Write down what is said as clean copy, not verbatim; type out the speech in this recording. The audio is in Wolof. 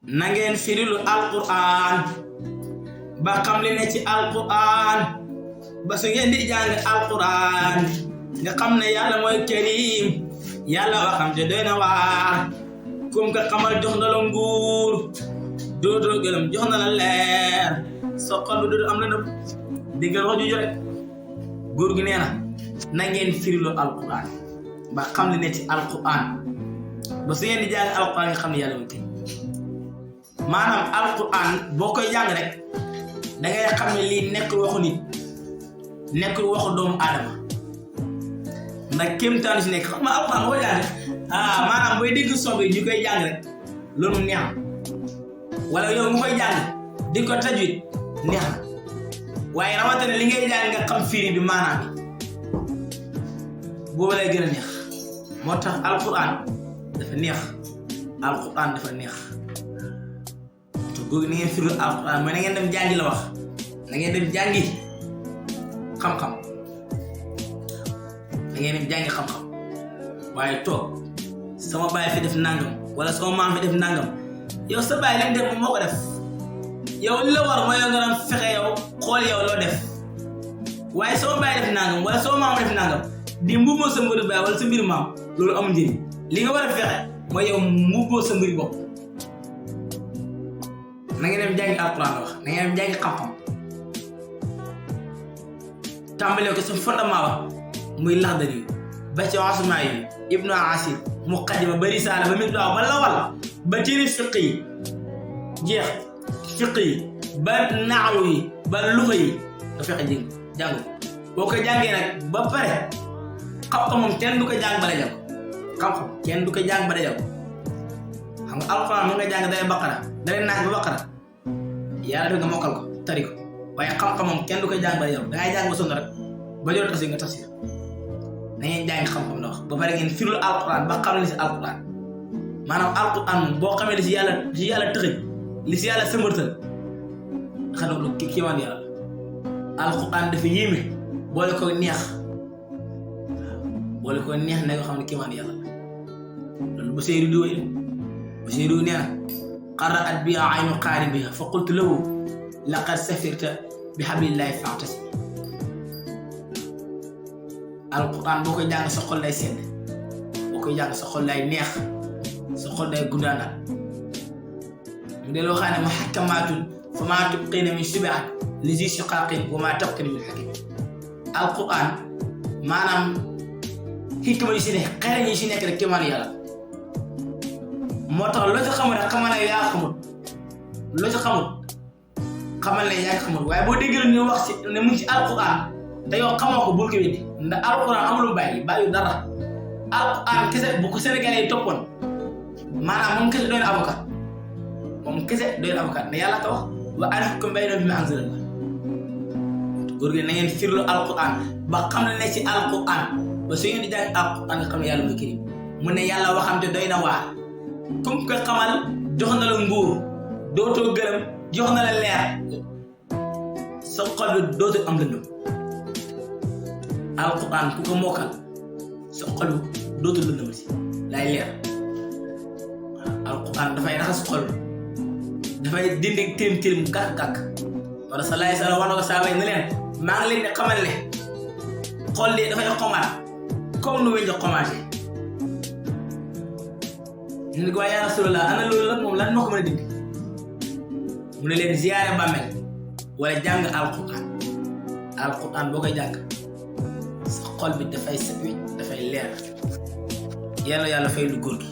na ngeen firilu alquran ba xam li ne ci alquran ba su ngeen di jàng alquran nga xam ne yàlla mooy karim yàlla waxam te doy na waar kum ka xamal jox na la nguur dootoo gëlëm jox na la leer soqal bu dootu am la nëb déggal wax juju rek góor gi nee na ngeen firilu alquran ba xam li ne ci alquran ba su ngeen di jàng alquran nga xam ne yàlla mooy karim maanaam alquran boo koy jàng rek da ngay xam ne lii nekkul waxu nit nekkul waxu doomu aadama ndax kéemtaan si nekk xam nga alquran boo jàng maanaam booy dégg sobe ñu koy jàng rek loolu neex wala yow nga koy jàng di ko tajwid neex waaye rawatina li ngay jàng nga xam firi bi maanaam boobu lay gën a neex moo tax alquran dafa neex alquran dafa neex te googu ni ngeen firi alquran mooy na ngeen dem jàngi la wax na ngeen dem jàngi xam-xam da ngeen dem jàngi xam-xam waaye toog sama baay fi def nangam wala sama maam fi def nangam yow sa baay li mu def moo ko def yow li la war mooy yow nga doon fexe yow xool yow loo def waaye sama baay def nangam wala sama maam def nangam di mbubboo sa mbiri baay wala sa mbiri maam loolu amul njëriñ li nga war a fexe mooy yow mbubboo sa mbiri bopp na ngeen dem jàngi alquran wax na ngeen dem jàngi xam-xam tàmbalee ko sa fondement ba muy Laxdari ba ci Asmaa yi Ibnu Asir muqaddima ba risaala ba mitwaa ba lawal ba téere fiq yi jeex fiq yi ba naaw yi ba luxa yi nga fexe jàng boo ko jàngee nag ba pare xam-xam moom kenn du ko jàng ba dajal xam-xam kenn du ko jàng ba dajal xam nga alxuraan mu nga jàng dalee baqara dalee naaj ba baqara yàlla def nga mokkal ko tari ko waaye xam-xam moom kenn du ko jàng ba dajal dangay jàng ba sonn rek ba jot tafsir nga tafsir na ngeen jàng xam-xam la wax ba pare ngeen firul alquran ba xam li si alquran maanaam alquran boo xamee li si yàlla tëxëj li si yàlla sëmërtal xam nga lu kiimaan yàlla alquran dafa yéeme boole ko neex ne nga xam ne kiimaan yàlla loolu bu Seydou di wéy bu Seydou nee na qaraat bi aynu qaaribiha fa qultu lahu laqad safirta bi hablillahi fa'tasim alquran boo koy jàng sa xol lay sedd boo koy jàng sa xol lay neex sa xol lay gundaanal mu dee loo xam ne muhakkamaatun fa maa tubqiina min shubhat li zi shiqaaqin wa maa tabqiina min hakim alquran maanaam hikma yi si ne xereñ yi si nekk rek kéemaan yàlla moo tax loo ci xamul rek xamal ne yaa xamul loo ci xamul xamal ne yaa xamul waaye boo déggee ñu wax si ne mu ngi ci alquran te yow xamoo ko bul ko weddi ndax alquran amul bàyyi dara alquran kese bu ko Sénégalais yi toppoon maanaam moom kese doon avocat ne yàlla ko wax wa anihkum baynahum bimaa anzalallah góor gi na ngeen firlu alquran ba xam ne ci alquran ba su ngeen di jàng alquran nga xam ne yàlla mooy karim mu ne yàlla waxam te doy na waar kum ko xamal jox na la nguur dootoo gërëm jox na la leer sa xol bi dootoo am lëndëm alquran ku ko mokkal sa xol bi dootul lëndëmati lay leer alquran dafay raxas xol dafay dindi tilim gàkk-gàkk wala sa laay sala wax na ko saabay ne leen maa ngi leen di xamal ne xol de dafay xomaat comme nu weñ di xomaatee ñu ne ko waaye yaa Rasulallah ana loolu nag moom lan moo ko mën a dindi mu ne leen ziyaare bàmmeel wala jàng alquran boo koy jàng sa xol bi dafay set wi dafay leer yàlla fay lu góor gi